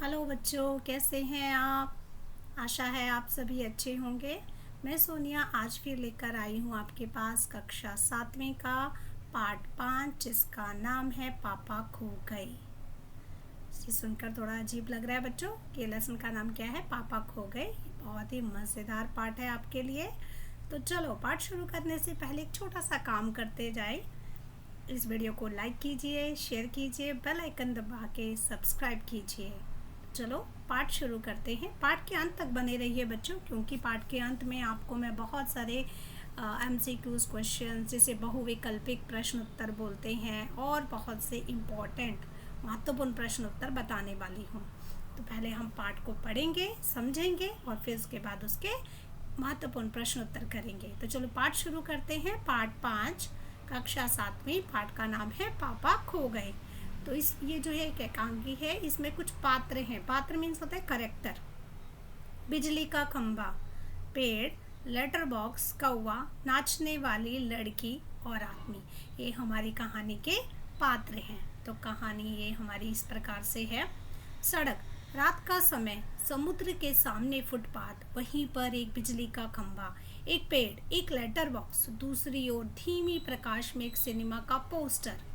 Hello बच्चों, कैसे हैं आप। आशा है आप सभी अच्छे होंगे। मैं सोनिया आज फिर लेकर आई हूँ आपके पास कक्षा 7वीं का पार्ट 5, जिसका नाम है पापा खो गए। ये सुनकर थोड़ा अजीब लग रहा है बच्चों कि लेसन का नाम क्या है, पापा खो गए। बहुत ही मज़ेदार पार्ट है आपके लिए। तो चलो पार्ट शुरू करने से पहले एक छोटा सा काम करते जाए। इस वीडियो को लाइक कीजिए, शेयर कीजिए, बेल आइकन दबा के सब्सक्राइब कीजिए। चलो पाठ शुरू करते हैं। पाठ के अंत तक बने रहिए बच्चों, क्योंकि पाठ के अंत में आपको मैं बहुत सारे MCQs क्वेश्चन, जिसे बहुविकल्पिक प्रश्न उत्तर बोलते हैं, और बहुत से इम्पोर्टेंट महत्वपूर्ण प्रश्न उत्तर बताने वाली हूँ। तो पहले हम पाठ को पढ़ेंगे, समझेंगे, और फिर उसके बाद उसके महत्वपूर्ण प्रश्न उत्तर करेंगे। तो चलो पाठ शुरू करते हैं। पाठ 5 कक्षा 7वीं, पाठ का नाम है पापा खो गए। तो ये जो है एक एकांकी है, इसमें कुछ पात्र हैं। पात्र मीन्स होता है करेक्टर। बिजली का खंभा, पेड़, लेटर बॉक्स, कौवा, नाचने वाली लड़की और आदमी, ये हमारी कहानी के पात्र हैं। तो कहानी ये हमारी इस प्रकार से है। सड़क, रात का समय, समुद्र के सामने फुटपाथ, वहीं पर एक बिजली का खंभा, एक पेड़, एक लेटर बॉक्स, दूसरी ओर धीमी प्रकाश में एक सिनेमा का पोस्टर।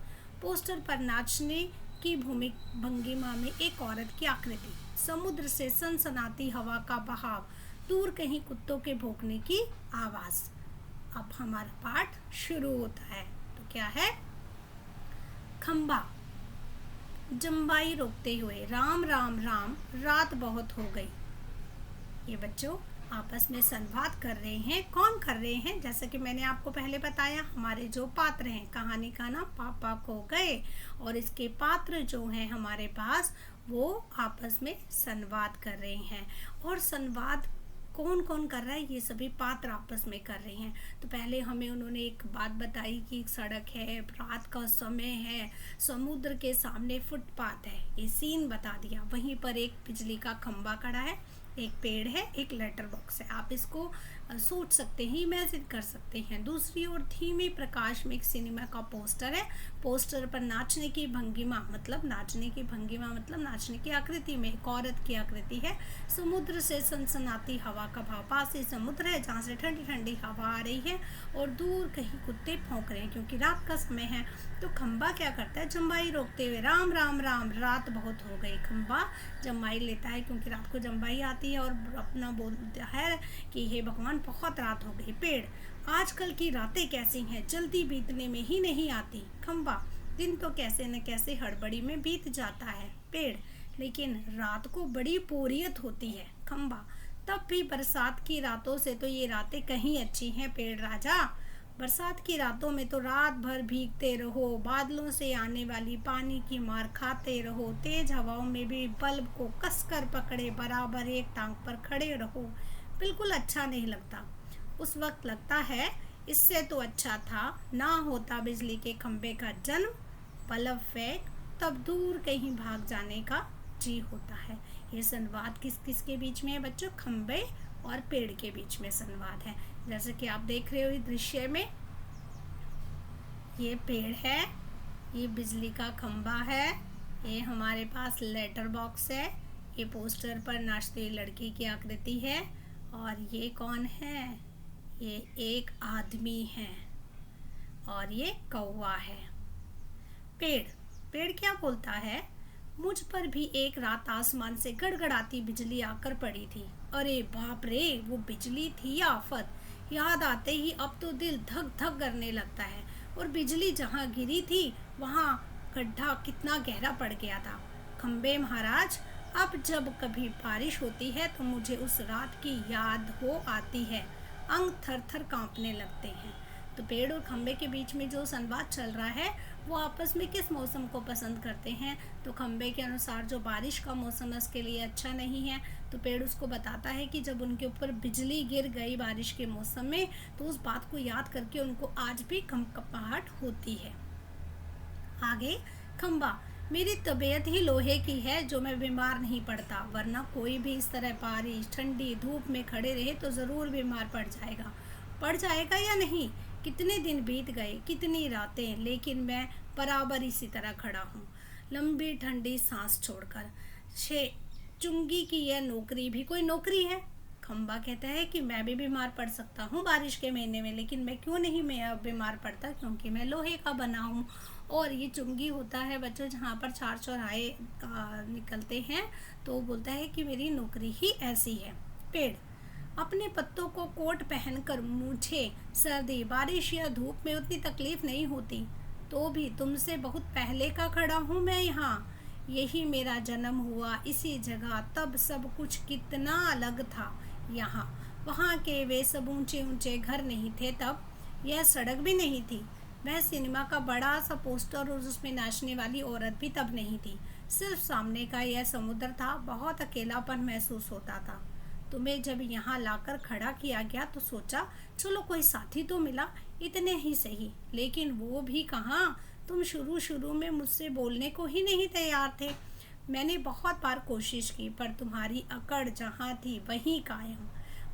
पोस्टर पर नाचने की भंगिमा में एक औरत की आकृति, समुद्र से सनसनाती हवा का बहाव, दूर कहीं कुत्तों के भौंकने की आवाज। अब हमारा पाठ शुरू होता है। तो क्या है? खंबा, जम्बाई रोकते हुए, राम राम राम, रात बहुत हो गई। ये बच्चों आपस में संवाद कर रहे हैं। कौन कर रहे हैं? जैसे कि मैंने आपको पहले बताया, हमारे जो पात्र हैं, कहानी का नाम पापा खो गए, और इसके पात्र जो हैं हमारे पास, वो आपस में संवाद कर रहे हैं। और संवाद कौन कौन कर रहा है? ये सभी पात्र आपस में कर रहे हैं। तो पहले हमें उन्होंने एक बात बताई कि एक सड़क है, रात का समय है, समुद्र के सामने फुटपाथ है, ये सीन बता दिया। वहीं पर एक बिजली का खंभा खड़ा है, एक पेड़ है, एक लेटर बॉक्स है। आप इसको सोच सकते हैं, इमेजिन कर सकते हैं। दूसरी ओर धीमे प्रकाश में एक सिनेमा का पोस्टर है। पोस्टर पर नाचने की भंगिमा मतलब नाचने की आकृति में एक औरत की आकृति है। समुद्र से सनसनाती हवा का भाव, पास ही समुद्र है जहाँ से ठंडी ठंडी हवा आ रही है, और दूर कहीं कुत्ते भौंक रहे हैं क्योंकि रात का समय है। तो खंबा क्या करता है? जम्बाई रोकते हुए, राम राम राम, रात बहुत हो गई। खंबा जम्बाई लेता है क्योंकि रात को जम्बाई आती है, और अपना बोलता है कि हे भगवान, बहुत रात हो गई। पेड़, आजकल की रातें कैसी हैं, जल्दी बीतने में ही नहीं आती। खंबा, दिन तो कैसे न कैसे हड़बड़ी में बीत जाता है। पेड़, लेकिन रात को बड़ी बोरियत होती है। खंबा, तब भी बरसात की रातों से तो ये रातें कहीं अच्छी हैं पेड़ राजा। बरसात की रातों में तो रात भर भीगते रहो, बादलों से आने वाली पानी की मार खाते रहो, तेज हवाओं में भी बल्ब को कसकर पकड़े बराबर एक टांग पर खड़े रहो। बिल्कुल अच्छा नहीं लगता। उस वक्त लगता है इससे तो अच्छा था ना होता बिजली के खंभे का जन्म, बल्ब फेंक तब दूर कहीं भाग जाने का जी होता है। ये संवाद किस किस के बीच में है बच्चों? खंभे और पेड़ के बीच में संवाद है। जैसे कि आप देख रहे हो इस दृश्य में, ये पेड़ है, ये बिजली का खंभा है, ये हमारे पास लेटर बॉक्स है, ये पोस्टर पर नाचती हुई लड़की की आकृति है, और ये कौन है? ये एक आदमी है, और ये कौवा है। पेड़, पेड़ क्या बोलता है? मुझ पर भी एक रात आसमान से गड़गड़ाती बिजली आकर पड़ी थी। अरे बाप रे, वो बिजली थी या आफत? याद आते ही अब तो दिल धक धक करने लगता है। और बिजली जहाँ गिरी थी वहाँ गड्ढा कितना गहरा पड़ गया था। खंबे महाराज, अब जब कभी बारिश होती है तो मुझे उस रात की याद हो आती है, अंग थर थर कांपने लगते हैं। तो पेड़ और खंबे के बीच में जो संवाद चल रहा है, वो आपस में किस मौसम को पसंद करते हैं? तो खंबे के अनुसार जो बारिश का मौसम है उसके लिए अच्छा नहीं है। तो पेड़ उसको बताता है कि जब उनके ऊपर बिजली गिर गई बारिश के मौसम में, तो उस बात को याद करके उनको आज भी कंपकपाहट होती है। आगे, खंबा, मेरी तबीयत ही लोहे की है जो मैं बीमार नहीं पड़ता, वरना कोई भी इस तरह बारिश ठंडी धूप में खड़े रहे तो ज़रूर बीमार पड़ जाएगा। पड़ जाएगा या नहीं? कितने दिन बीत गए, कितनी रातें, लेकिन मैं बराबर इसी तरह खड़ा हूँ, लंबी ठंडी सांस छोड़कर। चुंगी की यह नौकरी भी कोई नौकरी है। खम्बा कहता है कि मैं भी बीमार पड़ सकता हूँ बारिश के महीने में, लेकिन मैं क्यों नहीं मैं बीमार पड़ता, क्योंकि मैं लोहे का बना हूँ। और ये चुंगी होता है बच्चों जहाँ पर चार चौराहे निकलते हैं, तो बोलता है कि मेरी नौकरी ही ऐसी है। पेड़, अपने पत्तों को कोट पहनकर मुझे सर्दी बारिश या धूप में उतनी तकलीफ नहीं होती, तो भी तुमसे बहुत पहले का खड़ा हूँ मैं यहाँ। यही मेरा जन्म हुआ इसी जगह, तब सब कुछ कितना अलग था। यहाँ वहाँ के वे सब ऊंचे ऊंचे घर नहीं थे, तब यह सड़क भी नहीं थी, वह सिनेमा का बड़ा सा पोस्टर और उसमें नाचने वाली औरत भी तब नहीं थी। सिर्फ सामने का यह समुद्र था। बहुत अकेलापन महसूस होता था। तुम्हें जब यहाँ लाकर खड़ा किया गया तो सोचा चलो कोई साथी तो मिला, इतने ही सही, लेकिन वो भी कहाँ। तुम शुरू शुरू में मुझसे बोलने को ही नहीं तैयार थे। मैंने बहुत बार कोशिश की, पर तुम्हारी अकड़ जहाँ थी वहीं कायम।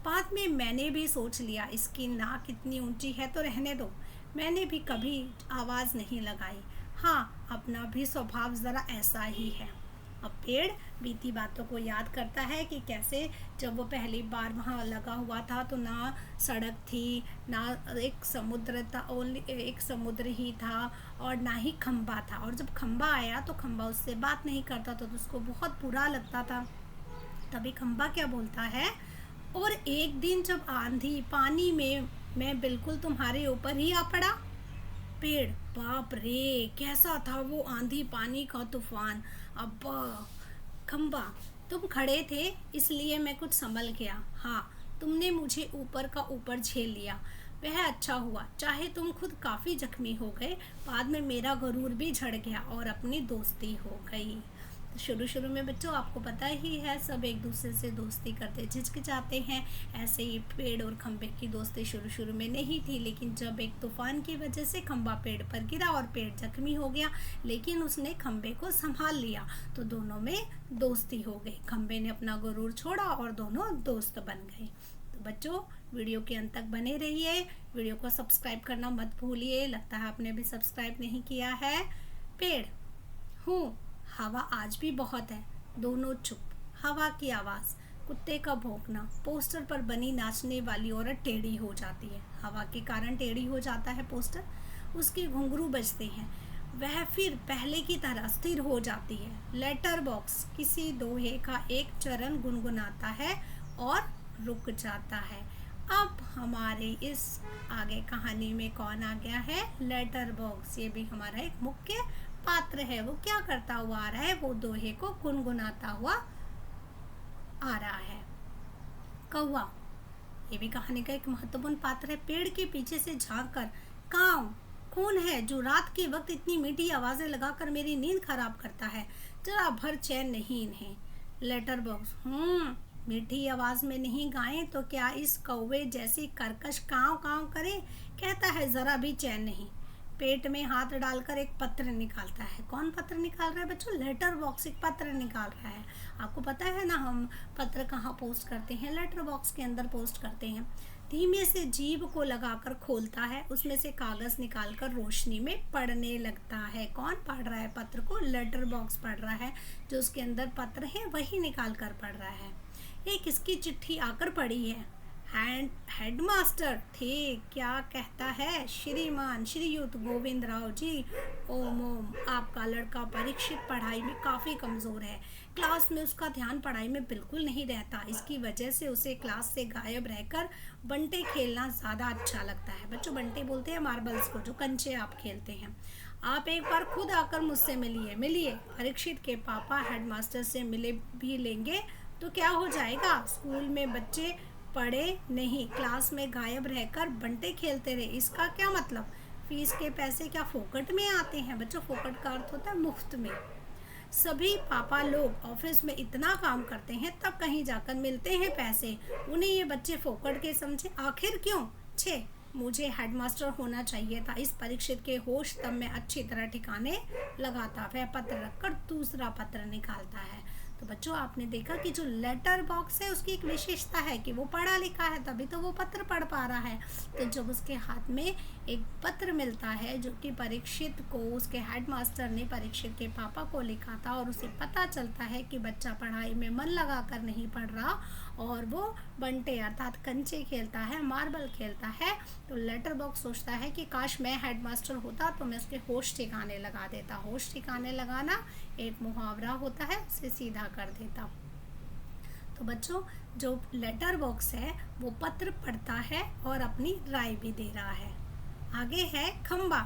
बाद में मैंने भी सोच लिया इसकी नाक इतनी ऊंची है तो रहने दो। मैंने भी कभी आवाज़ नहीं लगाई। हाँ, अपना भी स्वभाव ज़रा ऐसा ही है। अब पेड़ बीती बातों को याद करता है कि कैसे जब वो पहली बार वहाँ लगा हुआ था तो ना सड़क थी, ना एक समुद्र था, ओनली एक समुद्र ही था, और ना ही खंबा था। और जब खंबा आया तो खंबा उससे बात नहीं करता तो उसको बहुत बुरा लगता था। तभी खंबा क्या बोलता है, और एक दिन जब आंधी पानी में मैं बिल्कुल तुम्हारे ऊपर ही आ पड़ा। पेड़, बाप रे कैसा था वो आंधी पानी का तूफान। अब्बा। खंबा, तुम खड़े थे इसलिए मैं कुछ संभल गया। हाँ, तुमने मुझे ऊपर का ऊपर झेल लिया, वह अच्छा हुआ, चाहे तुम खुद काफ़ी जख्मी हो गए। बाद में मेरा गरूर भी झड़ गया और अपनी दोस्ती हो गई। शुरू शुरू में बच्चों आपको पता ही है सब एक दूसरे से दोस्ती करते झिझकिचाते हैं। ऐसे ही पेड़ और खंबे की दोस्ती शुरू शुरू में नहीं थी, लेकिन जब एक तूफान की वजह से खंबा पेड़ पर गिरा और पेड़ जख्मी हो गया, लेकिन उसने खंबे को संभाल लिया तो दोनों में दोस्ती हो गई। खंबे ने अपना गुरूर छोड़ा और दोनों दोस्त बन गए। तो बच्चों वीडियो के अंत तक बने रहिए, वीडियो को सब्सक्राइब करना मत भूलिए। लगता है आपने भी सब्सक्राइब नहीं किया है। पेड़ हूँ, हवा आज भी बहुत है, दोनों चुप। हवा की आवाज़, कुत्ते का भौंकना, पोस्टर पर बनी नाचने वाली औरत टेढ़ी हो जाती है। हवा के कारण टेढ़ी हो जाता है पोस्टर, उसके घुंघरू बजते हैं, वह फिर पहले की तरह स्थिर हो जाती है। लेटर बॉक्स किसी दोहे का एक चरण गुनगुनाता है और रुक जाता है। अब हमारे इस आगे कहानी में कौन आ गया है, लेटर बॉक्स। ये भी हमारा एक मुख्य पात्र है। वो क्या करता हुआ आ रहा है, वो दोहे को गुनगुनाता हुआ आ रहा है। कौवा, ये भी कहानी का एक महत्वपूर्ण पात्र है। पेड़ के पीछे से झांक कर, काऊ, कौन है जो रात के वक्त इतनी मीठी आवाजें लगाकर मेरी नींद खराब करता है, जरा भर चैन नहीं इन्हें। लेटर बॉक्स, मीठी आवाज में नहीं गाएं तो क्या इस कौवे जैसी कर्कश काव काव करे, कहता है जरा भी चैन नहीं। पेट में हाथ डालकर एक पत्र निकालता है। कौन पत्र निकाल रहा है बच्चों, लेटर बॉक्स एक पत्र निकाल रहा है। आपको पता है ना हम पत्र कहाँ पोस्ट करते हैं, लेटर बॉक्स के अंदर पोस्ट करते हैं। धीमे से जीभ को लगाकर खोलता है, उसमें से कागज निकालकर रोशनी में पढ़ने लगता है। कौन पढ़ रहा है पत्र को, लेटर बॉक्स पढ़ रहा है। जो उसके अंदर पत्र है वही निकाल कर पढ़ रहा है। एक इसकी चिट्ठी आकर पड़ी है। हेडमास्टर थे, क्या कहता है, श्रीमान श्रीयुत गोविंद राव जी। ओम ओम, आपका लड़का परीक्षित पढ़ाई में काफ़ी कमज़ोर है। क्लास में उसका ध्यान पढ़ाई में बिल्कुल नहीं रहता। इसकी वजह से उसे क्लास से गायब रहकर बंटे खेलना ज़्यादा अच्छा लगता है। बच्चों बंटे बोलते हैं मार्बल्स को, जो कंचे आप खेलते हैं। आप एक बार खुद आकर मुझसे मिलिए। परीक्षित के पापा हेडमास्टर से मिले भी लेंगे तो क्या हो जाएगा, स्कूल में बच्चे पढ़े नहीं, क्लास में गायब रहकर बंटे खेलते रहे, इसका क्या मतलब। फीस के पैसे क्या फोकट में आते हैं बच्चों, फोकट का अर्थ होता है मुफ्त में। सभी पापा लोग ऑफिस में इतना काम करते हैं तब कहीं जाकर मिलते हैं पैसे, उन्हें ये बच्चे फोकट के समझे, आखिर क्यों। मुझे हेडमास्टर होना चाहिए था। इस परीक्षित के होश तब मैं अच्छी तरह ठिकाने लगाता। वह पत्र रखकर दूसरा पत्र निकालता है। तो बच्चों आपने देखा कि जो लेटर बॉक्स है उसकी एक विशेषता है कि वो पढ़ा लिखा है, तभी तो वो पत्र पढ़ पा रहा है। तो जब उसके हाथ में एक पत्र मिलता है जो कि परीक्षित को, उसके हेडमास्टर ने परीक्षित के पापा को लिखा था, और उसे पता चलता है कि बच्चा पढ़ाई में मन लगा कर नहीं पढ़ रहा और वो बंटे अर्थात कंचे खेलता है, मार्बल खेलता है, तो लेटर बॉक्स सोचता है कि काश मैं हेडमास्टर होता तो मैं उसके होश ठिकाने लगा देता। होश ठिकाने लगाना एक मुहावरा होता है, उसे सीधा कर देता। तो बच्चों जो लेटर बॉक्स है वो पत्र पढ़ता है और अपनी राय भी दे रहा है। आगे है खंबा।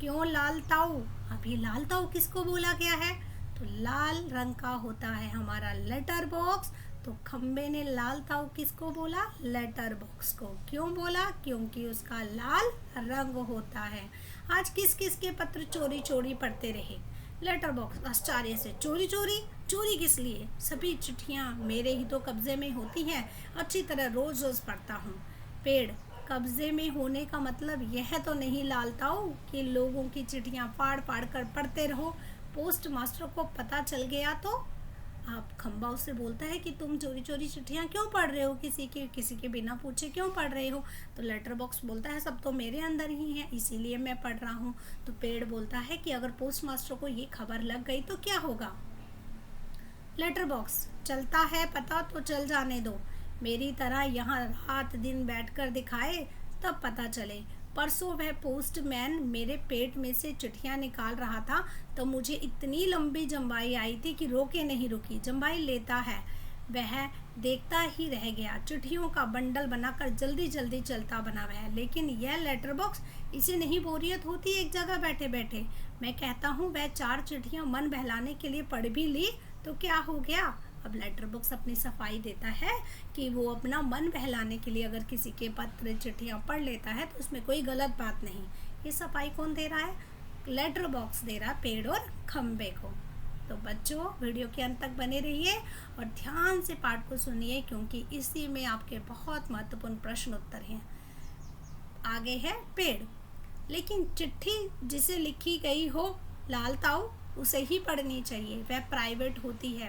क्यों लाल ताऊ? अभी लाल ताऊ किसको बोला गया है? तो लाल रंग का होता है हमारा लेटर बॉक्स, तो खंबे ने लाल ताऊ किसको बोला? लेटर बॉक्स को। क्यों बोला? क्योंकि उसका लाल रंग होता है। आज किस किस के पत्र चोरी चोरी पढ़ते रहे? लेटर बॉक्स आश्चर्य से, चोरी चोरी? चोरी किस लिए? सभी चिट्ठियाँ मेरे ही तो कब्जे में होती हैं, अच्छी तरह रोज रोज पढ़ता हूँ। पेड़। कब्जे में होने का मतलब यह तो नहीं लाल ताऊ कि लोगों की चिट्ठियाँ फाड़ फाड़ कर पढ़ते रहो, पोस्ट मास्टर को पता चल गया तो? आप खंबा उससे बोलता है कि तुम चोरी चोरी चिट्ठियाँ क्यों पढ़ रहे हो, किसी के बिना पूछे क्यों पढ़ रहे हो? तो लेटर बॉक्स बोलता है सब तो मेरे अंदर ही है, इसीलिए मैं पढ़ रहा हूँ। तो पेड़ बोलता है कि अगर पोस्ट मास्टर को ये खबर लग गई तो क्या होगा? Letter box. चलता है पता तो चल जाने दो, मेरी तरह यहाँ रात दिन बैठकर दिखाए तब पता चले। परसों वह पोस्टमैन मेरे पेट में से चिट्ठियाँ निकाल रहा था तो मुझे इतनी लंबी जम्बाई आई थी कि रोके नहीं रुकी। जम्बाई लेता है, वह देखता ही रह गया। चिट्ठियों का बंडल बनाकर जल्दी जल्दी चलता बना वह। लेकिन यह लेटर बॉक्स, इसे नहीं बोरियत होती एक जगह बैठे बैठे। मैं कहता हूँ वह 4 चिट्ठियाँ मन बहलाने के लिए पढ़ भी ली तो क्या हो गया? अब लेटर बॉक्स अपनी सफाई देता है कि वो अपना मन बहलाने के लिए अगर किसी के पत्र चिट्ठियाँ पढ़ लेता है तो उसमें कोई गलत बात नहीं। ये सफाई कौन दे रहा है? लेटर बॉक्स दे रहा है पेड़ और खंबे को। तो बच्चों वीडियो के अंत तक बने रहिए और ध्यान से पाठ को सुनिए, क्योंकि इसी में आपके बहुत महत्वपूर्ण प्रश्न उत्तर हैं। आगे है पेड़। लेकिन चिट्ठी जिसे लिखी गई हो लाल ताऊ उसे ही पढ़नी चाहिए, वह प्राइवेट होती है।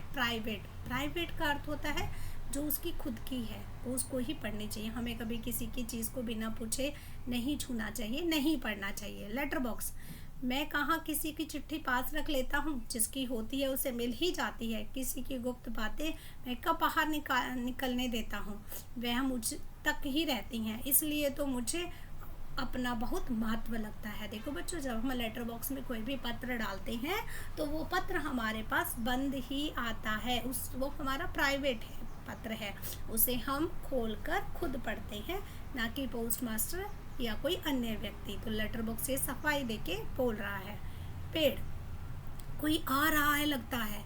प्राइवेट का अर्थ होता है जो उसकी खुद की है, वो उसको ही पढ़नी चाहिए। हमें कभी किसी की चीज़ को बिना पूछे नहीं छूना चाहिए, नहीं पढ़ना चाहिए। Letter box. मैं कहाँ किसी की चिट्ठी पास रख लेता हूँ, जिसकी होती है उसे मिल ही जाती है। किसी की गुप्त बातें मैं कब बाहर निकलने देता हूँ, वह मुझ तक ही रहती हैं, इसलिए तो मुझे अपना बहुत महत्व लगता है। देखो बच्चों जब हम लेटर बॉक्स में कोई भी पत्र डालते हैं तो वो पत्र हमारे पास बंद ही आता है, वो हमारा प्राइवेट है पत्र है, उसे हम खोलकर खुद पढ़ते हैं, ना कि पोस्ट मास्टर या कोई अन्य व्यक्ति। तो लेटर बॉक्स से सफाई देके बोल रहा है। पेड़। कोई आ रहा है लगता है,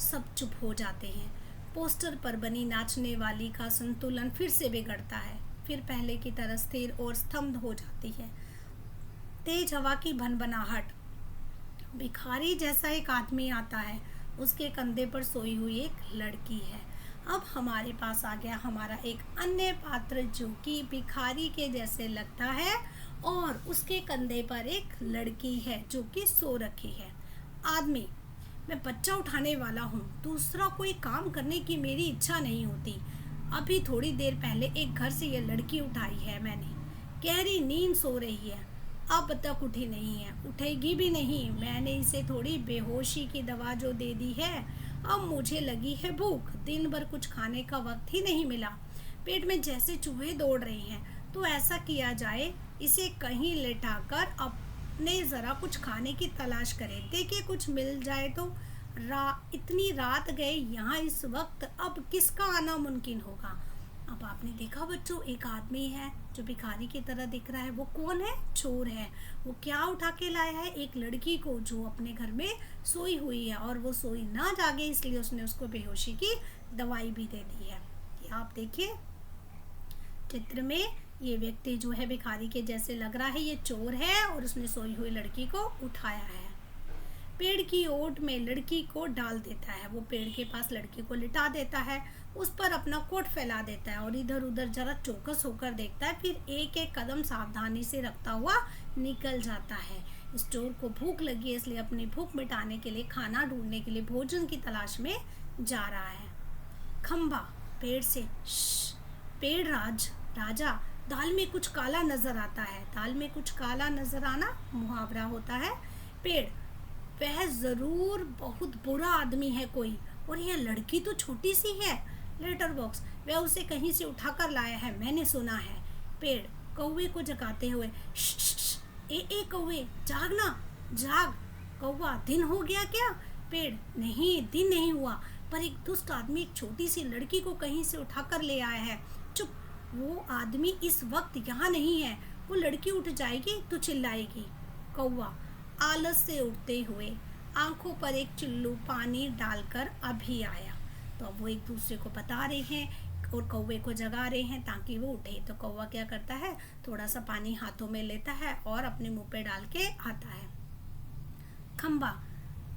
सब चुप हो जाते हैं। पोस्टर पर बनी नाचने वाली का संतुलन फिर से बिगड़ता है, फिर पहले की तरह स्थिर और स्तब्ध हो जाती है। तेज हवा की भनभनाहट। भिखारी जैसा एक आदमी आता है, उसके कंधे पर सोई हुई एक लड़की है। अब हमारे पास आ गया हमारा एक अन्य पात्र जो कि भिखारी के जैसे लगता है और उसके कंधे पर एक लड़की है जो कि सो रखी है। आदमी। मैं बच्चा उठाने वाला हूँ, दूसरा कोई काम करने की मेरी इच्छा नहीं होती। अभी थोड़ी देर पहले एक घर से ये लड़की उठाई है मैंने, गहरी नींद सो रही है, अब तक उठी नहीं है, उठेगी भी नहीं। मैंने इसे थोड़ी बेहोशी की दवा जो दे दी है, अब मुझे लगी है भूख, दिन भर कुछ खाने का वक्त ही नहीं मिला, पेट में जैसे चूहे दौड़ रहे हैं। तो ऐसा किया जाए, इसे कहीं लेटाकर अपने ज़रा कुछ खाने की तलाश करें, देखिए कुछ मिल जाए तो। इतनी रात गए यहाँ इस वक्त, अब किसका आना मुमकिन होगा? अब आपने देखा बच्चों एक आदमी है जो भिखारी की तरह दिख रहा है, वो कौन है? चोर है। वो क्या उठा के लाया है? एक लड़की को जो अपने घर में सोई हुई है, और वो सोई ना जागे इसलिए उसने उसको बेहोशी की दवाई भी दे दी है। ये आप देखिए चित्र में ये व्यक्ति जो है भिखारी के जैसे लग रहा है, ये चोर है और उसने सोई हुई लड़की को उठाया है। पेड़ की ओट में लड़की को डाल देता है, वो पेड़ के पास लड़की को लिटा देता है, उस पर अपना कोट फैला देता है और इधर उधर जरा चौकस होकर देखता है, फिर एक एक कदम सावधानी से रखता हुआ निकल जाता है। इस चोर को भूख लगी है, इसलिए अपनी भूख मिटाने के लिए, खाना ढूंढने के लिए भोजन की तलाश में जा रहा है। खंबा पेड़ से श्श, पेड़ राजा, दाल में कुछ काला नजर आता है। दाल में कुछ काला नजर आना मुहावरा होता है। पेड़, वह जरूर बहुत बुरा आदमी है कोई, और यह लड़की तो छोटी सी है। लेटर बॉक्स, वह उसे कहीं से उठाकर लाया है, मैंने सुना है। पेड़ कौवे को जगाते हुए, श्श, ए कौवे, जागना, जाग। कौवा, दिन हो गया क्या? पेड़, नहीं दिन नहीं हुआ, पर एक दुष्ट आदमी एक छोटी सी लड़की को कहीं से उठाकर ले आया है। चुप, वो आदमी इस वक्त यहाँ नहीं है। वो लड़की उठ जाएगी तो चिल्लाएगी। कौवा आलस से उठते हुए आंखों पर एक चुल्लू पानी डालकर अभी आया। तो अब वो एक दूसरे को बता रहे हैं और कौवे को जगा रहे हैं ताकि वो उठे। तो कौवा क्या करता है, थोड़ा सा पानी हाथों में लेता है और अपने मुंह पे डाल के आता है। खंबा,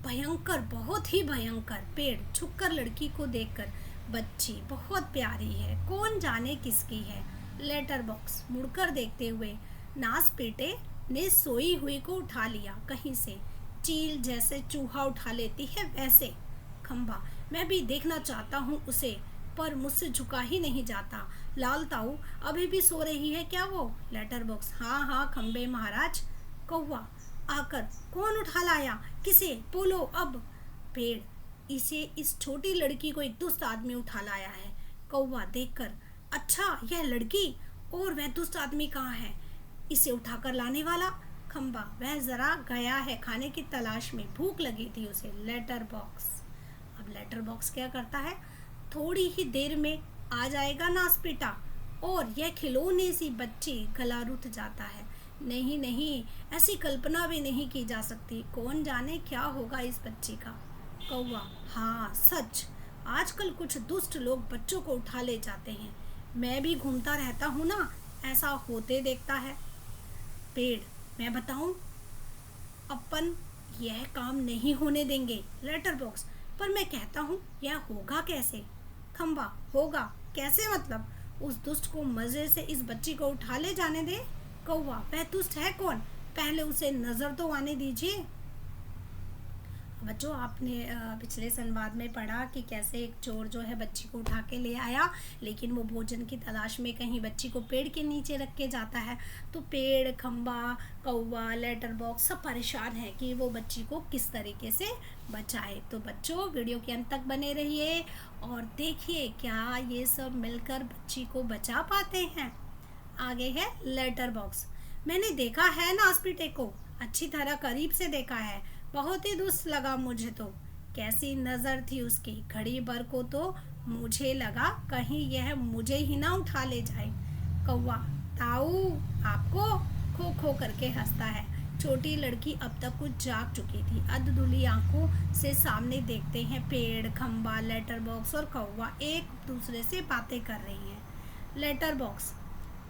भयंकर, बहुत ही भयंकर। पेड़ झुककर लड़की को देखकर, बच्ची बहुत प्यारी है, कौन जाने किसकी है। लेटर बॉक्स मुड़कर देखते हुए, नास बेटे ने सोई हुई को उठा लिया कहीं से, चील जैसे चूहा उठा लेती है वैसे। खंबा, मैं भी देखना चाहता हूँ उसे, पर मुझसे झुका ही नहीं जाता। लाल ताऊ, अभी भी सो रही है क्या वो? लेटर बॉक्स, हाँ हाँ खंबे महाराज। कौवा आकर, कौन उठा लाया, किसे, बोलो अब। पेड़, इसे, इस छोटी लड़की को एक दुष्ट आदमी उठा लाया है। कौवा देखकर, अच्छा यह लड़की, और वह दुष्ट आदमी कहाँ है इसे उठाकर लाने वाला? खंबा, वह जरा गया है खाने की तलाश में, भूख लगी थी उसे। लेटर बॉक्स, अब लेटर बॉक्स क्या करता है, थोड़ी ही देर में आ जाएगा नासपीटा, और यह खिलौने सी बच्ची गला रुत जाता है। नहीं नहीं, ऐसी कल्पना भी नहीं की जा सकती, कौन जाने क्या होगा इस बच्ची का। कौवा, हाँ सच, आजकल कुछ दुष्ट लोग बच्चों को उठा ले जाते हैं, मैं भी घूमता रहता हूँ ना, ऐसा होते देखता है। पेड़, मैं बताऊं, अपन यह काम नहीं होने देंगे। लेटर बॉक्स, पर मैं कहता हूँ यह होगा कैसे? खंबा, होगा कैसे मतलब? उस दुष्ट को मजे से इस बच्ची को उठा ले जाने दे। कौवा, वह दुष्ट है कौन, पहले उसे नजर तो आने दीजिए। बच्चों, आपने पिछले संवाद में पढ़ा कि कैसे एक चोर जो है बच्ची को उठा के ले आया, लेकिन वो भोजन की तलाश में कहीं बच्ची को पेड़ के नीचे रख के जाता है। तो पेड़, खंबा, कौवा, लेटर बॉक्स सब परेशान है कि वो बच्ची को किस तरीके से बचाए। तो बच्चों, वीडियो के अंत तक बने रहिए और देखिए क्या ये सब मिलकर बच्ची को बचा पाते हैं। आगे है लेटर बॉक्स। मैंने देखा है नासपीटे को, अच्छी तरह करीब से देखा है, बहुत ही दुष्ट लगा मुझे तो। कैसी नजर थी उसकी, घड़ी भर को तो मुझे लगा कहीं यह मुझे ही ना उठा ले जाए। कौवा, ताऊ आपको, खो खो करके हंसता है। छोटी लड़की अब तक कुछ जाग चुकी थी, अधधुली आंखों से सामने देखते हैं पेड़, खंबा, लेटर बॉक्स और कौवा एक दूसरे से बातें कर रही हैं। लेटर बॉक्स,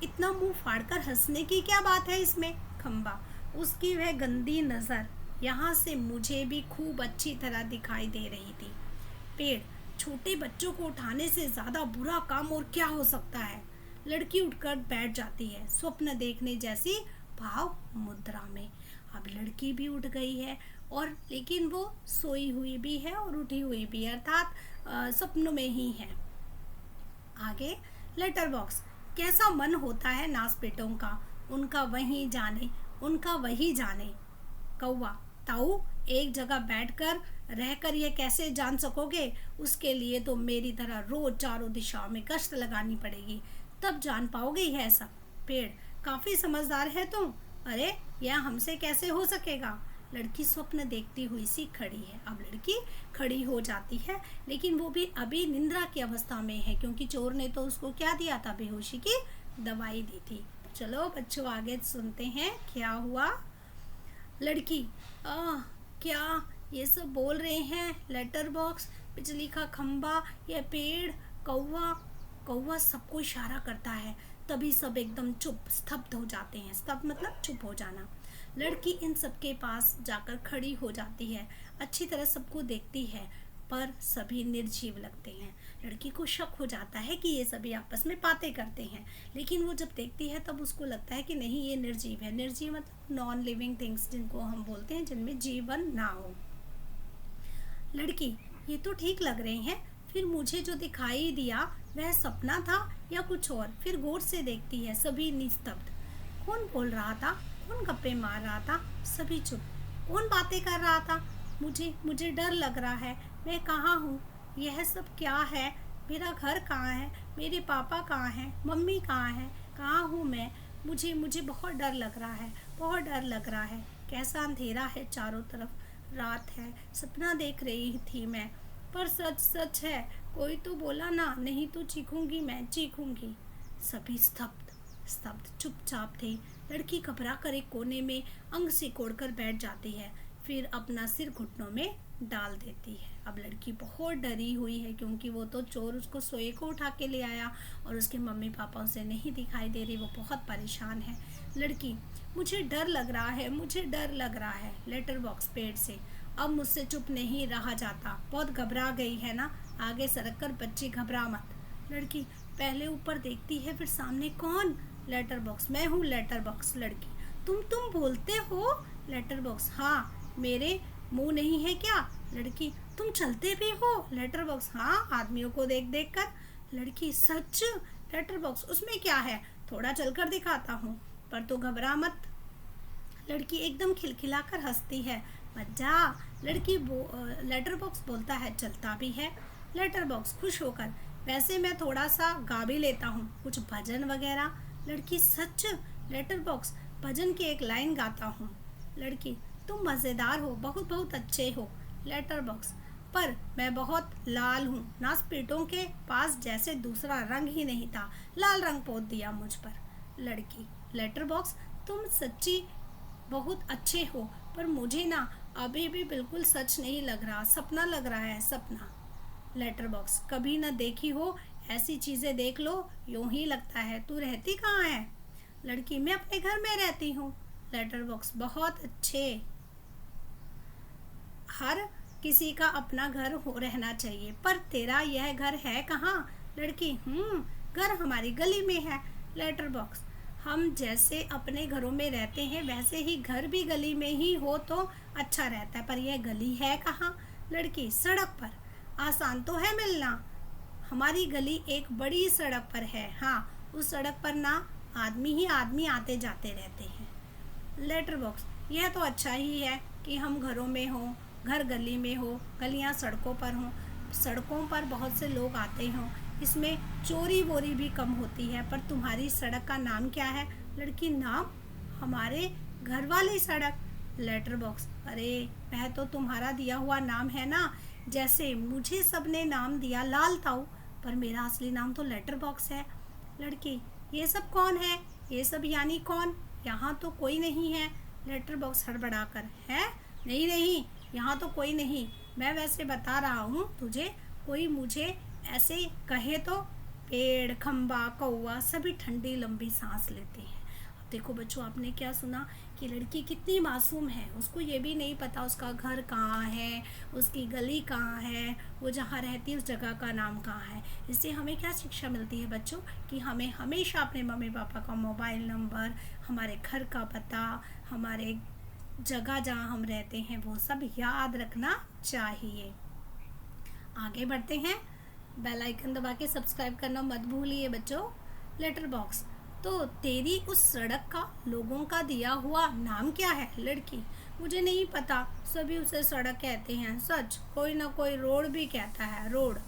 इतना मुंह फाड़कर हंसने की क्या बात है इसमें? खंबा, उसकी वह गंदी नजर यहाँ से मुझे भी खूब अच्छी तरह दिखाई दे रही थी। पेड़, छोटे बच्चों को उठाने से ज्यादा बुरा काम और क्या हो सकता है? लड़की उठकर बैठ जाती है, स्वप्न देखने जैसी भाव मुद्रा में। अब लड़की भी उठ गई है, और लेकिन वो सोई हुई भी है और उठी हुई भी, अर्थात स्वप्न में ही है। आगे लेटर बॉक्स, कैसा मन होता है नासपेटों का, उनका वही जाने, उनका वही जाने। कौवा, ताऊ एक जगह बैठकर रहकर ये कैसे जान सकोगे? उसके लिए तो मेरी तरह रोज चारों दिशाओं में गश्त लगानी पड़ेगी, तब जान पाओगे यह सब। पेड़, काफी समझदार है तुम। अरे यह हमसे कैसे हो सकेगा? लड़की स्वप्न देखती हुई सी खड़ी है। अब लड़की खड़ी हो जाती है, लेकिन वो भी अभी निंद्रा की अवस्था में है, क्योंकि चोर ने तो उसको क्या दिया था, बेहोशी की दवाई दी थी। चलो बच्चों, आगे सुनते हैं क्या हुआ। लड़की, क्या ये सब बोल रहे हैं? लेटर बॉक्स, बिजली का खंबा, यह पेड़, कौवा। कौवा सबको इशारा करता है, तभी सब एकदम चुप, स्तब्ध हो जाते हैं। स्तब्ध मतलब चुप हो जाना। लड़की इन सबके पास जाकर खड़ी हो जाती है, अच्छी तरह सबको देखती है, पर सभी निर्जीव लगते हैं। लड़की को शक हो जाता है कि ये सभी आपस में बातें करते हैं, लेकिन वो जब देखती है तब उसको लगता है कि नहीं, ये निर्जीव है। निर्जीव मतलब नॉन लिविंग थिंग्स, जिनको हम बोलते हैं जिनमें जीवन ना हो। लड़की, ये तो ठीक लग रहे हैं, फिर मुझे जो दिखाई दिया वह सपना था या कुछ और? फिर गौर से देखती है, सभी निस्तब्ध। कौन बोल रहा था? कौन गप्पे मार रहा था? सभी चुप। कौन बातें कर रहा था? मुझे डर लग रहा है। मैं कहाँ हूँ? यह सब क्या है? मेरा घर कहाँ है? मेरे पापा कहाँ हैं? मम्मी कहाँ है? कहाँ हूँ मैं? मुझे बहुत डर लग रहा है, बहुत डर लग रहा है। कैसा अंधेरा है चारों तरफ, रात है, सपना देख रही थी मैं, पर सच सच है। कोई तो बोला ना, नहीं तो चीखूंगी, मैं चीखूंगी। सभी स्तब्ध स्तब्ध चुपचाप थे। लड़की घबरा कर एक कोने में अंग सिकोड़ कर बैठ जाती है, फिर अपना सिर घुटनों में डाल देती है। अब लड़की बहुत डरी हुई है, क्योंकि वो तो चोर उसको सोए को उठा के ले आया और उसके मम्मी पापा उसे नहीं दिखाई दे रही। वो बहुत परेशान है। लड़की, मुझे डर लग रहा है, मुझे डर लग रहा है। लेटर बॉक्स पेड़ से, अब मुझसे चुप नहीं रहा जाता। बहुत घबरा गई है ना? आगे सरक कर, बच्ची घबरा मत। लड़की पहले ऊपर देखती है, फिर सामने। कौन? Letter box. मैं हूँ लेटर बॉक्स। लड़की, तुम बोलते हो? लेटर बॉक्स, हाँ, मेरे मुंह नहीं है क्या? लड़की, तुम चलते भी हो? लेटर बॉक्स, हाँ, आदमियों को देख देख कर। लड़की, सच? लेटर बॉक्स, उसमें क्या है? थोड़ा चलकर दिखाता हूँ, पर तो घबरा मत। लड़की एकदम खिलखिलाकर हंसती है। मज्जा। लड़की लेटर बॉक्स बोलता है, चलता भी है। लेटर बॉक्स खुश होकर, वैसे मैं थोड़ा सा गा भी लेता हूँ, कुछ भजन वगैरह। लड़की, सच? लेटर बॉक्स, भजन की एक लाइन गाता हूँ। लड़की, तुम मज़ेदार हो, बहुत बहुत अच्छे हो। लेटर बॉक्स, पर मैं बहुत लाल हूँ, नासपीटों के पास जैसे दूसरा रंग ही नहीं था, लाल रंग पोत दिया मुझ पर। लड़की, लेटर बॉक्स, तुम सच्ची बहुत अच्छे हो, पर मुझे ना अभी भी बिल्कुल सच नहीं लग रहा, सपना लग रहा है, सपना। लेटर बॉक्स, कभी ना देखी हो ऐसी चीज़ें, देख लो, यूं ही लगता है। तू रहती कहाँ है? लड़की, मैं अपने घर में रहती हूँ। लेटर बॉक्स, बहुत अच्छे। हर किसी का अपना घर हो रहना चाहिए, पर तेरा यह घर है कहाँ? लड़की, घर हमारी गली में है। लेटर बॉक्स, हम जैसे अपने घरों में रहते हैं वैसे ही घर भी गली में ही हो तो अच्छा रहता है, पर यह गली है कहाँ? लड़की, सड़क पर। आसान तो है मिलना। हमारी गली एक बड़ी सड़क पर है। हाँ, उस सड़क पर ना आदमी ही आदमी आते जाते रहते हैं। लेटर बॉक्स, यह तो अच्छा ही है कि हम घरों में हों, घर गली में हो, गलियां सड़कों पर हों, सड़कों पर बहुत से लोग आते हों, इसमें चोरी वोरी भी कम होती है। पर तुम्हारी सड़क का नाम क्या है? लड़की, नाम? हमारे घर वाली सड़क। लेटर बॉक्स, अरे वह तो तुम्हारा दिया हुआ नाम है ना, जैसे मुझे सबने नाम दिया लाल ताऊ, पर मेरा असली नाम तो लेटर बॉक्स है। लड़की, ये सब कौन है? ये सब यानी कौन? यहाँ तो कोई नहीं है। लेटर बॉक्स हड़बड़ाकर, है? नहीं नहीं, यहाँ तो कोई नहीं, मैं वैसे बता रहा हूँ तुझे, कोई मुझे ऐसे कहे तो। पेड़, खंबा, कौवा सभी ठंडी लंबी सांस लेते हैं। अब देखो बच्चों, आपने क्या सुना कि लड़की कितनी मासूम है, उसको ये भी नहीं पता उसका घर कहाँ है, उसकी गली कहाँ है, वो जहाँ रहती है उस जगह का नाम कहाँ है। इससे हमें क्या शिक्षा मिलती है बच्चों, कि हमें हमेशा अपने मम्मी पापा का मोबाइल नंबर, हमारे घर का पता, हमारे जगह जहाँ हम रहते हैं वो सब याद रखना चाहिए। आगे बढ़ते हैं, बेल आइकन दबा के सब्सक्राइब करना मत भूलिए बच्चों। लेटर बॉक्स, तो तेरी उस सड़क का लोगों का दिया हुआ नाम क्या है? लड़की, मुझे नहीं पता, सभी उसे सड़क कहते हैं। सच? कोई ना कोई रोड भी कहता है, रोड,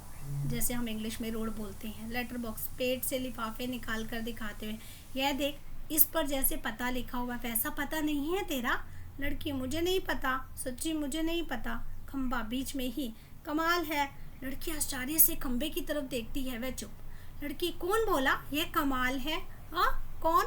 जैसे हम इंग्लिश में रोड बोलते हैं। लेटर बॉक्स पेट से लिफाफे निकाल कर दिखाते हुए, यह देख, इस पर जैसे पता लिखा हुआ, वैसा पता नहीं है तेरा? लड़की, मुझे नहीं पता, सच्ची मुझे नहीं पता। खंबा बीच में ही, कमाल है। लड़की आश्चर्य से खंबे की तरफ देखती है, वह चुप। लड़की, कौन बोला यह कमाल है? हाँ, कौन?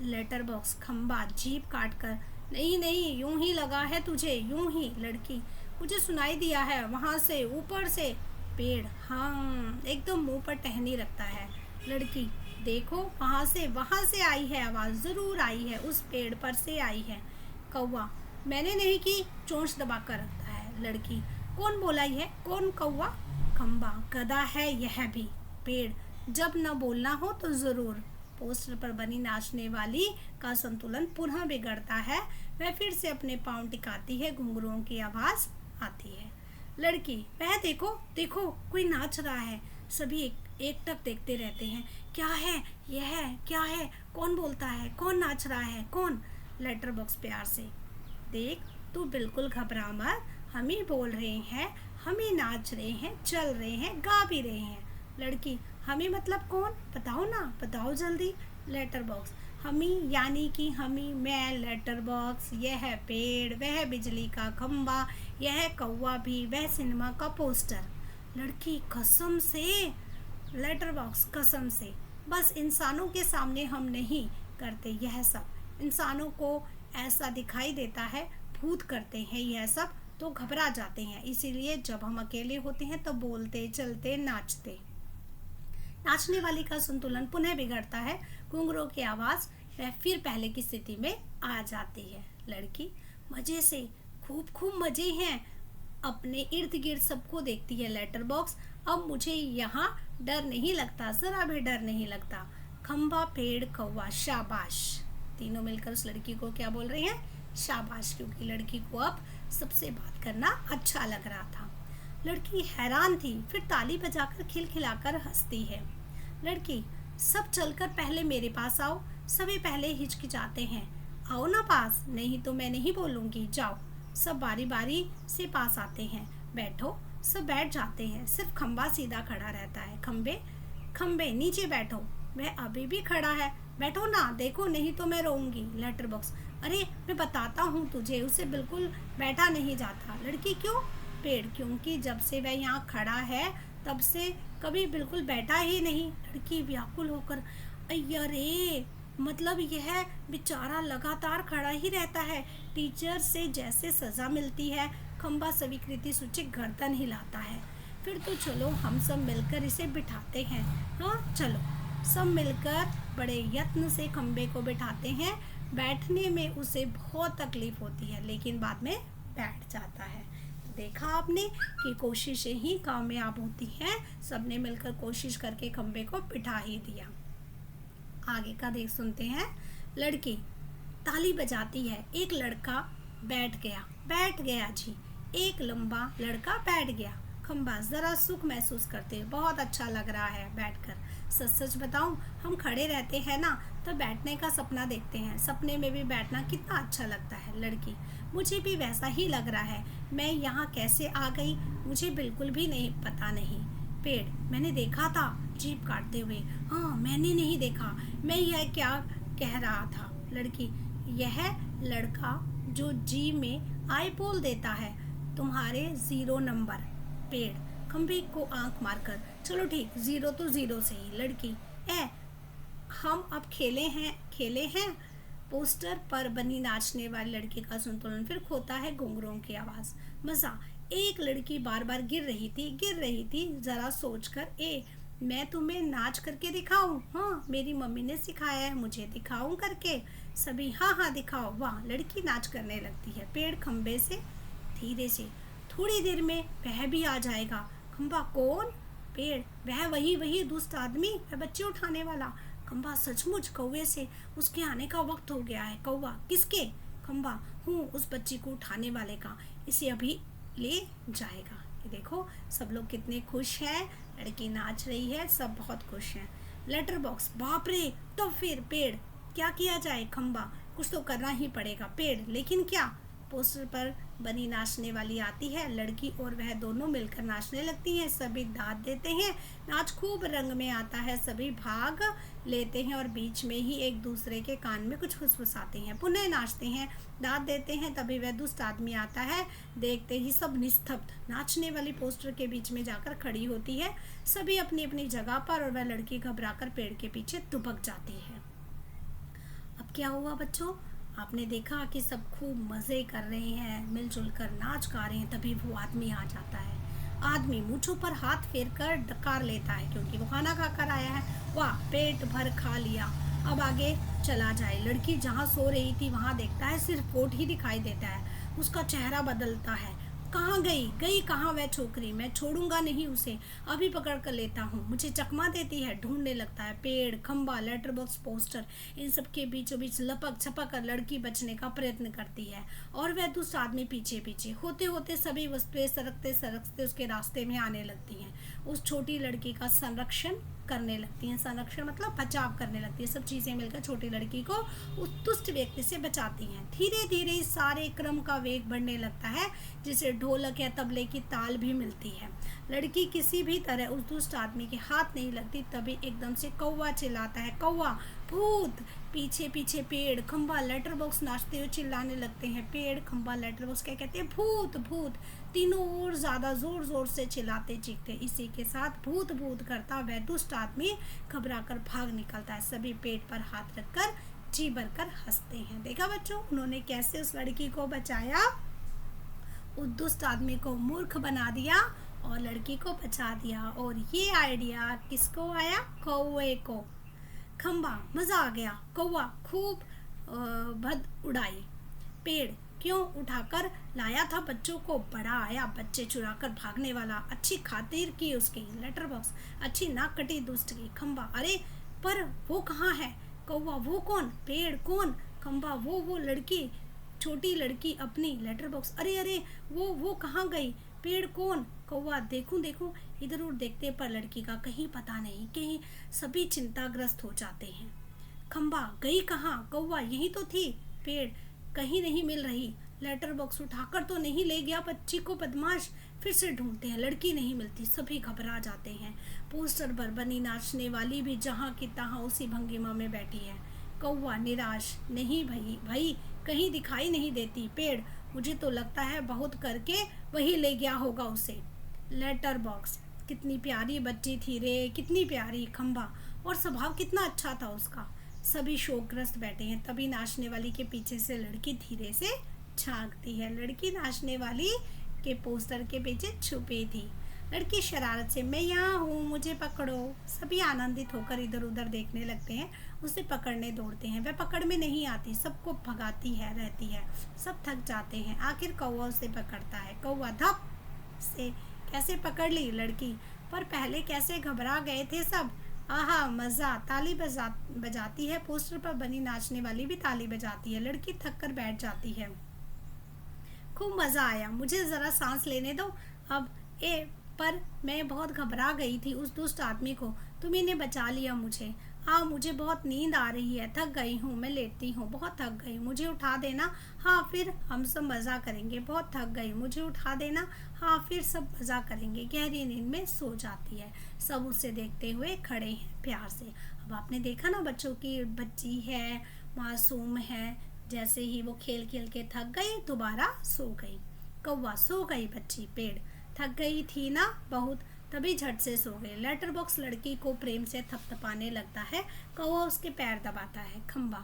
लेटर बॉक्स, खंबा जीभ काट कर, नहीं नहीं, यूं ही लगा है तुझे, यूं ही। लड़की, मुझे सुनाई दिया है वहां से, ऊपर से। पेड़, हाँ, एकदम मुंह पर टहनी रखता है। लड़की, देखो वहां से आई है आवाज, जरूर आई है, उस पेड़ पर से आई है। कौवा, मैंने नहीं की, चोंच दबा कर रखता है। लड़की, कौन बोला यह, कौन कौवा? खंबा, गधा है यह भी। पेड़, जब न बोलना हो तो जरूर। पोस्टर पर बनी नाचने वाली का संतुलन पुनः बिगड़ता है, वह फिर से अपने पांव टिकाती है, घुंघरुओं की आवाज आती है। लड़की, वह देखो देखो कोई नाच रहा है। सभी एकटक देखते रहते हैं। क्या है यह है, क्या है, कौन बोलता है, कौन नाच रहा है, कौन? लेटर बॉक्स प्यार से, देख तू बिल्कुल घबरा मत, हम ही बोल रहे हैं, हम ही नाच रहे हैं, चल रहे हैं, गा भी रहे हैं। लड़की, हम ही मतलब कौन, बताओ ना, बताओ जल्दी। लेटर बॉक्स, हम ही यानी कि हम ही, मैं लेटर बॉक्स, यह है पेड़, वह बिजली का खंबा, यह कौवा भी, वह सिनेमा का पोस्टर। लड़की, कसम से? लेटर बॉक्स, कसम से। बस इंसानों के सामने हम नहीं करते यह सब, इंसानों को ऐसा दिखाई देता है, भूत करते हैं यह सब तो घबरा जाते हैं, इसीलिए जब हम अकेले होते हैं तो बोलते, चलते, नाचते। नाचने वाली का संतुलन पुनः बिगड़ता है, घुंघरू की आवाज वह फिर पहले की स्थिति में आ जाती है। लड़की, मजे से, खूब खूब मजे हैं, अपने इर्द गिर्द सबको देखती है। लेटर बॉक्स, अब मुझे यहाँ डर नहीं लगता, जरा भी डर नहीं लगता। खंबा, पेड़, कौवा, शाबाश। तीनों मिलकर उस लड़की को क्या बोल रहे हैं? शाबाश, क्योंकि लड़की को अब सबसे बात करना अच्छा लग रहा था। लड़की हैरान थी, फिर ताली बजाकर खिलखिलाकर हंसती है। लड़की, सब चलकर पहले मेरे पास आओ। सभी पहले हिचकिचाते हैं। आओ ना पास, नहीं तो मैं नहीं बोलूंगी, जाओ। सब बारी बारी से पास आते हैं। बैठो। सब बैठ जाते हैं, सिर्फ खंबा सीधा खड़ा रहता है। खंबे, खंबे नीचे बैठो। वह अभी भी खड़ा है, बैठो ना, देखो नहीं तो मैं रोऊंगी। लेटर बॉक्स, अरे मैं बताता हूँ तुझे, उसे बिल्कुल बैठा नहीं जाता। लड़की, क्यों? पेड़, क्योंकि जब से वह यहाँ खड़ा है तब से कभी बिल्कुल बैठा ही नहीं। लड़की व्याकुल होकर, अरे मतलब यह बेचारा लगातार खड़ा ही रहता है, टीचर से जैसे सजा मिलती है। खंबा स्वीकृति सूचक गर्दन हिलाता है। फिर तो चलो हम सब मिलकर इसे बिठाते हैं। हाँ चलो। सब मिलकर बड़े यत्न से खंबे को बिठाते हैं। बैठने में उसे बहुत तकलीफ होती है, लेकिन बाद में बैठ जाता है। देखा आपने कि कोशिशें ही कामयाब होती हैं। सबने मिलकर कोशिश करके खंबे को बिठा ही दिया। आगे का देख सुनते हैं। लड़की ताली बजाती है। एक लड़का बैठ गया जी। एक लंबा लड़का बैठ गया। खंबा, जरा सुख महसूस करते हैं, बहुत अच्छा लग रहा है बैठकर। सच सच बताऊं, हम खड़े रहते हैं ना तो बैठने का सपना देखते हैं, सपने में भी बैठना कितना अच्छा लगता है। लड़की, मुझे भी वैसा ही लग रहा है, मैं यहाँ कैसे आ गई मुझे बिल्कुल भी नहीं पता नहीं। पेड़, मैंने देखा था जीभ काटते हुए। हाँ, मैंने नहीं देखा, मैं यह क्या कह रहा था। लड़की, यह लड़का जो जी में आई बोल देता है, तुम्हारे 0 नंबर। पेड़, खंबे को आंख मारकर, चलो ठीक, 0 तो 0 से ही। लड़की, हम अब खेले हैं। पोस्टर पर बनी नाचने वाली लड़की का संतुलन फिर खोता है घुंघरूओं की आवाज। मजा। एक लड़की बार बार गिर रही थी, जरा सोचकर, मैं तुम्हें नाच करके दिखाऊं? हाँ, मेरी मम्मी ने सिखाया है, मुझे दिखाऊं करके? सभी हाँ हाँ दिखाओ। वाह, लड़की नाच करने लगती है। पेड़ खंबे से धीरे से, थोड़ी देर में वह भी आ जाएगा। खंबा, कौन? पेड़, वह वही दुष्ट आदमी, वह बच्चे उठाने वाला। खंबा, सचमुच? कौवे से, उसके आने का वक्त हो गया है। कौवा, किसके? खंबा, हूँ उस बच्ची को उठाने वाले का, इसे अभी ले जाएगा। ये देखो सब लोग कितने खुश हैं, लड़की नाच रही है, सब बहुत खुश हैं। लेटर बॉक्स, बाप रे, तो फिर पेड़, क्या किया जाए? खंबा, कुछ तो करना ही पड़ेगा। पेड़, लेकिन क्या? पोस्टर पर बनी नाचने वाली आती है। लड़की और वह दोनों मिलकर नाचने लगती हैं। सभी दाद देते हैं। नाच खूब रंग में आता है, सभी भाग लेते हैं और बीच में ही एक दूसरे के कान में कुछ फुसफुसाते हैं। पुनः नाचते हैं, दाद देते हैं। तभी वह दुष्ट आदमी आता है। देखते ही सब निस्तब्ध। नाचने वाली पोस्टर के बीच में जाकर खड़ी होती है। सभी अपनी अपनी जगह पर, और वह लड़की घबराकर पेड़ के पीछे दुबक जाती है। अब क्या हुआ बच्चों? आपने देखा कि सब खूब मज़े कर रहे हैं, मिलजुल कर नाच गा रहे हैं। तभी वो आदमी आ जाता है। आदमी मूंछों पर हाथ फेर कर डकार लेता है, क्योंकि वो खाना खाकर आया है। वाह, पेट भर खा लिया, अब आगे चला जाए। लड़की जहाँ सो रही थी वहाँ देखता है सिर्फ कोट ही दिखाई देता है। उसका चेहरा बदलता है, कहाँ गई गई कहाँ वह छोकरी, मैं छोड़ूंगा नहीं उसे, अभी पकड़ कर लेता हूँ। मुझे चकमा देती है, ढूंढने लगता है। पेड़, खंबा, लेटर बॉक्स, पोस्टर, इन सब के बीचों बीच लपक छपक कर लड़की बचने का प्रयत्न करती है और वह दुष्ट आदमी पीछे पीछे। होते होते सभी वस्तुएं सरकते सरकते उसके रास्ते में आने लगती हैं। उस छोटी लड़की का संरक्षण करने लगती हैं। संरक्षण मतलब बचाव करने लगती है। सब चीजें मिलकर छोटी लड़की को उस दुष्ट व्यक्ति से बचाती हैं। धीरे धीरे इस सारे क्रम का वेग बढ़ने लगता है, जिसे ढोलक या तबले की ताल भी मिलती है। लड़की किसी भी तरह उस दुष्ट आदमी के हाथ नहीं लगती। तभी एकदम से कौवा चिल्लाता है, कौवा, भूत। पीछे पीछे पेड़, खंबा, लेटर बॉक्स नाचते हुए चिल्लाने लगते हैं। पेड़, खंबा, लेटर बॉक्स क्या कहते हैं? भूत, भूत। तीनों और ज्यादा जोर जोर से चिल्लाते चीखते। इसी के साथ भूत भूत करता वह दुष्ट आदमी घबरा कर भाग निकलता है। सभी पेट पर हाथ रखकर जी भरकर हंसते हैं। देखा बच्चों, उन्होंने कैसे उस लड़की को बचाया, उस दुष्ट आदमी को मूर्ख बना दिया और लड़की को बचा दिया। और ये आइडिया किसको आया? कौवे को। खंबा, मजा आ गया। कौवा, खूब भद उड़ाई। पेड़, क्यों उठाकर लाया था बच्चों को, बड़ा आया बच्चे चुराकर भागने वाला, अच्छी खातिर की उसकी। लेटर बॉक्स, अच्छी नाक कटी दुष्ट की। खंबा, अरे पर वो कहाँ है? कौवा, वो कौन? पेड़, कौन? खंबा, वो लड़की, छोटी लड़की अपनी। लेटर बॉक्स, अरे अरे वो कहाँ गई? पेड़, कौन? कौवा, देखूं देखूं। इधर उधर देखते पर लड़की का कहीं पता नहीं। कहीं सभी चिंताग्रस्त हो जाते हैं। खंबा, गई कहाँ? कौवा, यही तो थी। पेड़, कहीं नहीं मिल रही। लेटर बॉक्स, उठाकर तो नहीं ले गया बच्ची को बदमाश? फिर से ढूंढते हैं, लड़की नहीं मिलती। सभी घबरा जाते हैं। पोस्टर पर बनी नाचने वाली भी जहाँ की तहाँ उसी भंगिमा में बैठी है। कौवा निराश, नहीं भाई कहीं दिखाई नहीं देती। पेड़, मुझे तो लगता है बहुत करके वही ले गया होगा उसे। लेटर बॉक्स, कितनी प्यारी बच्ची थी रे, कितनी प्यारी। खंबा, और स्वभाव कितना अच्छा था उसका। सभी शोकग्रस्त बैठे हैं। तभी नाचने वाली के पीछे से लड़की धीरे से झांकती है। लड़की नाचने वाली के पोस्टर के पीछे छुपी थी। लड़की शरारत से, मैं यहाँ हूँ, मुझे पकड़ो। सभी आनंदित होकर इधर उधर देखने लगते हैं। उसे पकड़ने दौड़ते हैं। वह पकड़ में नहीं आती, सबको भगाती है रहती है। सब थक जाते हैं। आखिर कौवा उसे पकड़ता है। कौवा धप से कैसे पकड़ ली लड़की, पर पहले कैसे घबरा गए थे सब। आहा मजा। ताली बजाती है। पोस्टर पर बनी नाचने वाली भी ताली बजाती है। लड़की थक कर बैठ जाती है। खूब मजा आया, मुझे जरा सांस लेने दो अब। पर मैं बहुत घबरा गई थी उस दुष्ट आदमी को, तुमने ने बचा लिया मुझे। हाँ, मुझे बहुत नींद आ रही है, थक गई हूँ, मैं लेटती हूँ, बहुत थक गई, मुझे उठा देना। हाँ, फिर हम सब मज़ा करेंगे। बहुत थक गई, मुझे उठा देना। हाँ, फिर सब मज़ा करेंगे। गहरी नींद में सो जाती है। सब उसे देखते हुए खड़े हैं प्यार से। अब आपने देखा ना बच्चों की बच्ची है, मासूम है, जैसे ही वो खेल खेल के थक गई दोबारा सो गई। कौवा, सो गई बच्ची। पेड़, थक गई थी ना बहुत, तभी झट से सो गई। लेटर बॉक्स लड़की को प्रेम से थपथपाने लगता है। कौवा उसके पैर दबाता है। खंबा,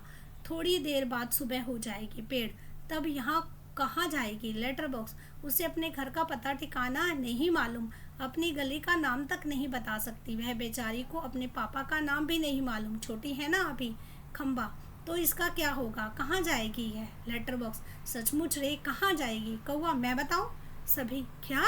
थोड़ी देर बाद सुबह हो जाएगी। पेड़, तब यहाँ कहाँ जाएगी? लेटर बॉक्स, उसे अपने घर का पता ठिकाना नहीं मालूम, अपनी गली का नाम तक नहीं बता सकती। वह बेचारी को अपने पापा का नाम भी नहीं मालूम, छोटी है ना अभी। खंबा, तो इसका क्या होगा? कहाँ जाएगी है? लेटर बॉक्स, सचमुच रे, कहाँ जाएगी? कौवा, मैं बताऊं? सभी, क्या?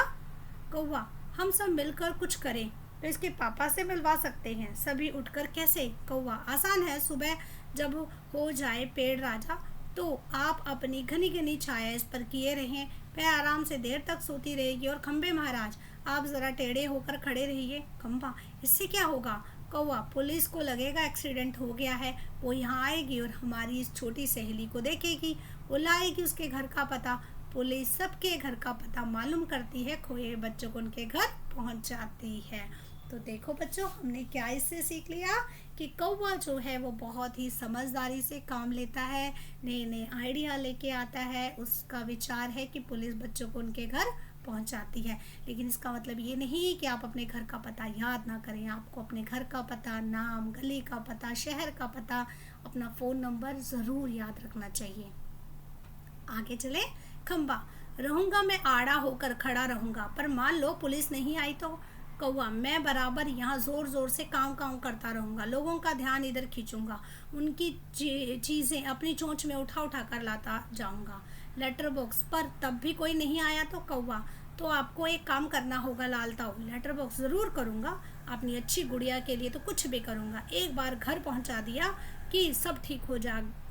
कौवा, हम सब मिलकर कुछ करें तो इसके पापा से मिलवा सकते हैं। सभी उठकर, कैसे? कौवा, आसान है, सुबह जब हो जाए पेड़ राजा तो आप अपनी घनी घनी छाया इस पर किए रहें, वह आराम से देर तक सोती रहेगी। और खंबे महाराज, आप जरा टेढ़े होकर खड़े रहिए। खंबा, इससे क्या होगा? कौवा, पुलिस को लगेगा एक्सीडेंट हो गया है, वो यहाँ आएगी और हमारी इस छोटी सहेली को देखेगी, वो लाएगी उसके घर का पता। पुलिस सबके घर का पता मालूम करती है, खोए बच्चों को उनके घर पहुंच जाती है। तो देखो बच्चों, हमने क्या इससे सीख लिया कि कौवा जो है वो बहुत ही समझदारी से काम लेता है, नए नए आइडिया लेके आता है। उसका विचार है कि पुलिस बच्चों को उनके घर पहुंचाती है। लेकिन इसका मतलब ये नहीं कि आप अपने घर का पता याद ना करें। आपको अपने घर का पता, नाम, गली का पता, शहर का पता, अपना फ़ोन नंबर ज़रूर याद रखना चाहिए। आगे चले। खंबा, रहूंगा मैं आड़ा होकर खड़ा रहूंगा, पर मान लो पुलिस नहीं आई तो? कौवा, मैं बराबर यहाँ जोर जोर से काम करता रहूंगा, लोगों का ध्यान इधर खींचूंगा, उनकी चीजें अपनी चोंच में उठा उठा कर लाता जाऊंगा। लेटर बॉक्स पर तब भी कोई नहीं आया तो कौवा, तो आपको एक काम करना होगा लाल ताऊ, लेटर बॉक्स ज़रूर करूँगा अपनी अच्छी गुड़िया के लिए, तो कुछ भी करूँगा। एक बार घर पहुँचा दिया कि सब ठीक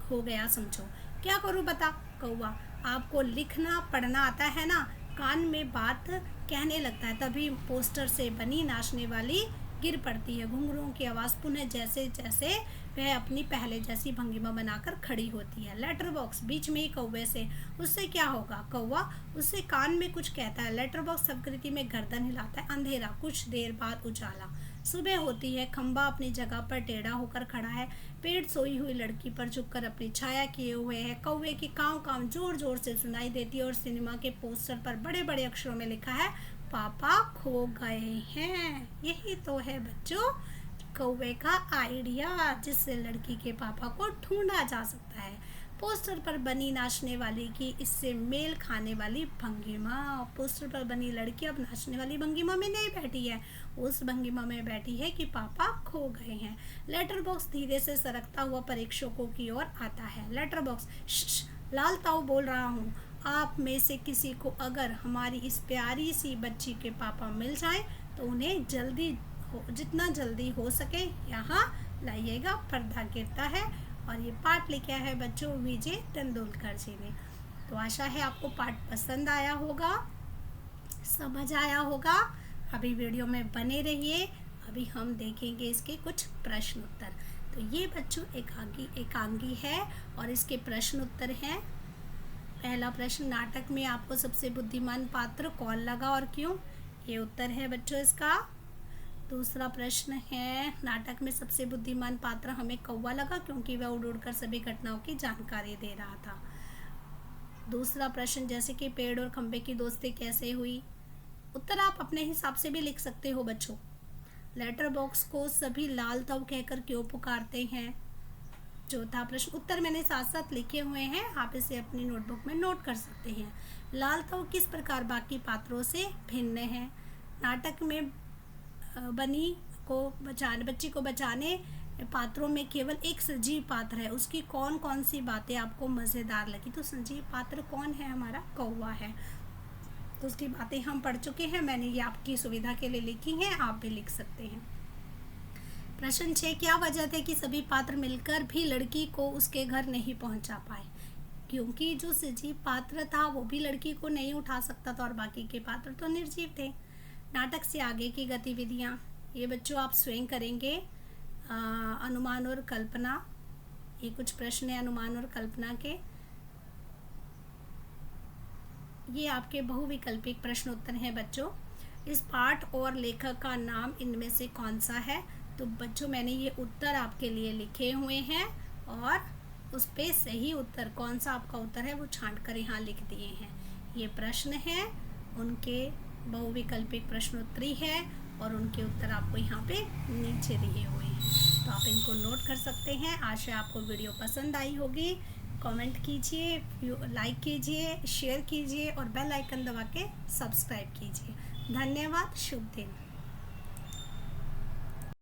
हो गया समझो। क्या करूँ बता कौवा, आपको लिखना पढ़ना आता है ना, कान में बात कहने लगता है, तभी पोस्टर से बनी नाचने वाली गिर पड़ती है। घुंघरुओं की आवाज़ पुनः जैसे जैसे वह अपनी पहले जैसी भंगिमा बनाकर खड़ी होती है। लेटर बॉक्स बीच में ही कौवे से, उससे क्या होगा कौवा, उससे कान में कुछ कहता है। लेटर बॉक्स संस्कृति में गर्दन हिलाता है। अंधेरा, कुछ देर बाद उजाला। सुबह होती है, खंबा अपनी जगह पर टेढ़ा होकर खड़ा है। पेड़ सोई हुई लड़की पर झुककर अपनी छाया किए हुए है। कौवे की काव काव जोर जोर से सुनाई देती है और सिनेमा के पोस्टर पर बड़े बड़े अक्षरों में लिखा है, पापा खो गए हैं। यही तो है बच्चों कौवे का आइडिया, जिससे लड़की के पापा को ढूंढा जा सकता है। पोस्टर पर बनी नाचने वाली की इससे मेल खाने वाली भंगिमा। पोस्टर पर बनी लड़की अब नाचने वाली भंगिमा में नहीं बैठी है, उस भंगिमा में बैठी है कि पापा खो गए हैं। लेटर बॉक्स धीरे से सरकता हुआ परीक्षकों की ओर आता है। लेटर बॉक्स, लाल ताऊ बोल रहा हूँ, आप में से किसी को अगर हमारी इस प्यारी सी बच्ची के पापा मिल जाएं तो उन्हें जितना जल्दी हो सके यहाँ लाइएगा। पर्दा गिरता है। और ये पाठ लिखा है बच्चों विजय तेंदुलकर जी ने। तो आशा है आपको पाठ पसंद आया होगा, समझ आया होगा। अभी वीडियो में बने रहिए, अभी हम देखेंगे इसके कुछ प्रश्न उत्तर। तो ये बच्चों एकांगी है और इसके प्रश्न उत्तर हैं। पहला प्रश्न, नाटक में आपको सबसे बुद्धिमान पात्र कौन लगा और क्यों? ये उत्तर है बच्चों इसका। दूसरा प्रश्न है, नाटक में सबसे बुद्धिमान पात्र हमें कौवा लगा क्योंकि वह उड़ उड़कर सभी घटनाओं की जानकारी दे रहा था। दूसरा प्रश्न, जैसे कि पेड़ और खंबे की दोस्ती कैसे हुई? उत्तर आप अपने हिसाब से भी लिख सकते हो बच्चों। लेटर बॉक्स को सभी लाल ताऊ कहकर क्यों पुकारते हैं? चौथा प्रश्न, उत्तर मैंने साथ साथ लिखे हुए हैं, आप इसे अपनी नोटबुक में नोट कर सकते हैं। लाल ताऊ किस प्रकार बाकी पात्रों से भिन्न है? नाटक में बच्ची को बचाने पात्रों में केवल एक सजीव पात्र है, उसकी कौन कौन सी बातें आपको मज़ेदार लगी? तो सजीव पात्र कौन है? हमारा कौवा है। तो उसकी बातें हम पढ़ चुके हैं, मैंने ये आपकी सुविधा के लिए लिखी हैं, आप भी लिख सकते हैं। प्रश्न 6, क्या वजह थी कि सभी पात्र मिलकर भी लड़की को उसके घर नहीं पहुंचा पाए? क्योंकि जो सजीव पात्र था वो भी लड़की को नहीं उठा सकता था और बाकी के पात्र तो निर्जीव थे। नाटक से आगे की गतिविधियाँ, ये बच्चों आप स्वयं करेंगे। अनुमान और कल्पना, ये कुछ प्रश्न है अनुमान और कल्पना के। ये आपके बहुविकल्पिक प्रश्न उत्तर हैं बच्चों। इस पाठ और लेखक का नाम इनमें से कौन सा है? तो बच्चों मैंने ये उत्तर आपके लिए लिखे हुए हैं और उस पे सही उत्तर कौन सा आपका उत्तर है वो छांट कर यहाँ लिख दिए हैं। ये प्रश्न है, उनके बहुविकल्पिक प्रश्नोत्तरी है और उनके उत्तर आपको यहाँ पे नीचे दिए हुए हैं, तो आप इनको नोट कर सकते हैं। आशा आपको वीडियो पसंद आई होगी। कमेंट कीजिए, लाइक कीजिए, शेयर कीजिए और बेल आइकन दबा के सब्सक्राइब कीजिए। धन्यवाद, शुभ दिन।